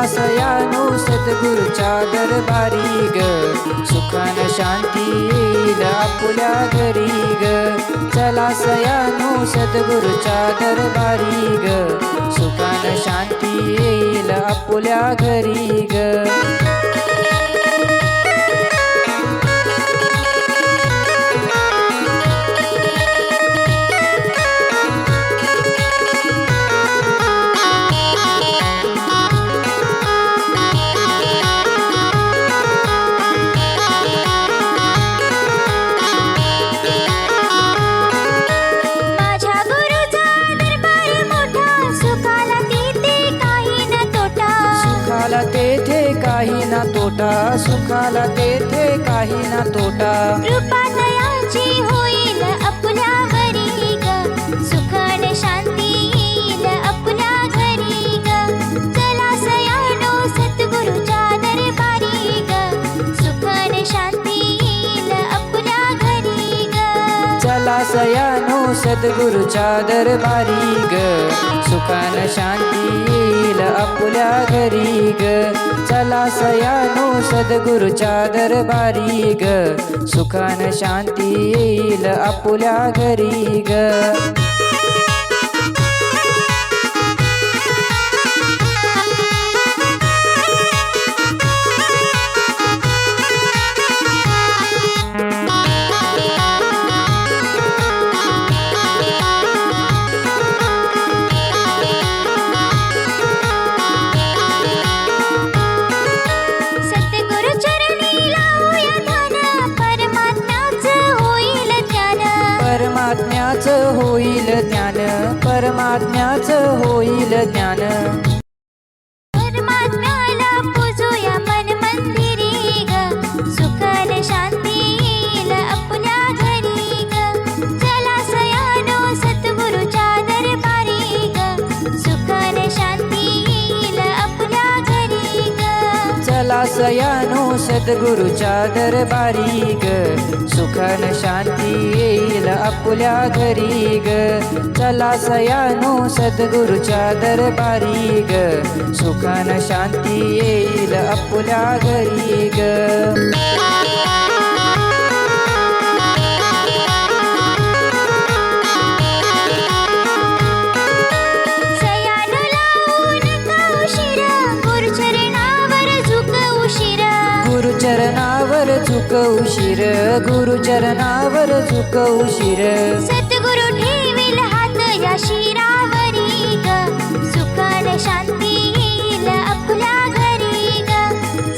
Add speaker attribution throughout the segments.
Speaker 1: सयानो सद्गुरूच्या दरबारी ग सुखान शांती येईल आपुल्या घरी ग चला सयानो सद्गुरूच्या दरबारी ग सुखान शांती येईल आपुल्या घरी ग तेथे काही ना तोटा सुखाला तेथे काही ना तोटा
Speaker 2: कृपा दयाची होईल आपल्यावरी ग सुखान शांती येईल आपल्या घरी ग चला सयानो सद्गुरूच्या दरबारी ग सुखान शांती येईल आपल्या घरी ग
Speaker 1: चला सयानो सद्गुरूच्या दरबारी ग सुखान शांती येईल आपल्या घरी ग चला सयानो सद्गुरूच्या दरबारी ग सुखान शांती येईल आपल्या घरी ग परमात्म्याचं होईल ज्ञान परमात्म्याचं होईल ज्ञान
Speaker 2: परमात्म्याला पूजूया मन मंदिरी ग सुखान शांती येईल आपल्या घरी ग चला सयानो सद्गुरूच्या दरबारी ग सुखान शांती येईल आपल्या घरी ग
Speaker 1: चला सयानो सद्गुरूच्या दरबारी ग सुखान शांती येईल आपल्या घरी ग चला सयानो सद्गुरूच्या दरबारी ग सुखान शांती येईल आपल्या घरी ग गुरुचरणावर झुक उशीर गुरुचरणावर झुक उशीर
Speaker 2: सद्गुरु ठेवील हात या शिरावरी ग सुखान शांती येईल आपल्या घरी ग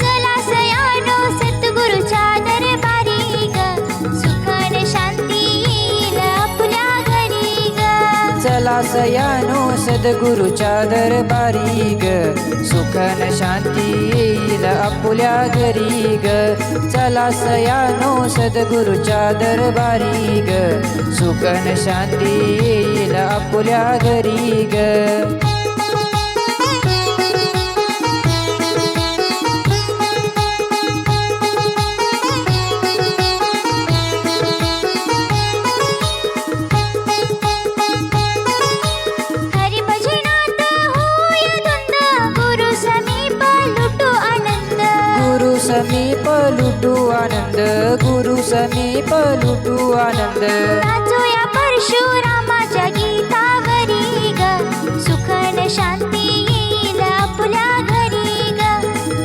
Speaker 2: चला सयानो सद्गुरूच्या दरबारी ग सुखान शांती येईल आपल्या घरी ग
Speaker 1: चला सयानो सद्गुरूच्या दरबारी ग सुखान शांती येईल आपल्या घरी ग चला सयानो सद्गुरूच्या दरबारी ग सुखान शांती येईल आपल्या घरी ग समीप लुटू आनंद गुरु समीप लुटू आनंद
Speaker 2: नाचूया परशुरामाच्या गीतावरी ग सुखान शांती येईल आपल्या घरी ग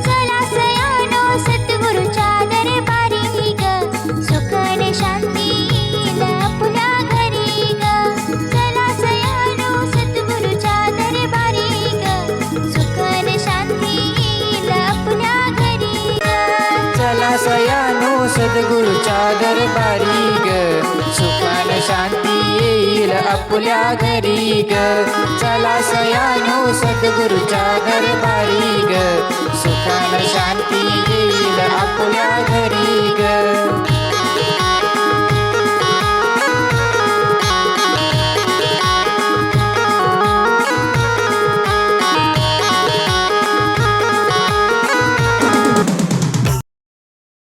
Speaker 2: चला सयानो सद्गुरूच्या दरबारी ग सुखान शांती येईल आपल्या घरी ग चला सयानो सद्गुरूच्या दरबारी ग सुखान शांती येईल आपल्या घरी
Speaker 1: चला सयानो सद्गुरूच्या दरबारी ग सुखान शांती येईल आपल्या घरी ग चला सयानो सद्गुरूच्या दरबारी ग
Speaker 2: शांती येईल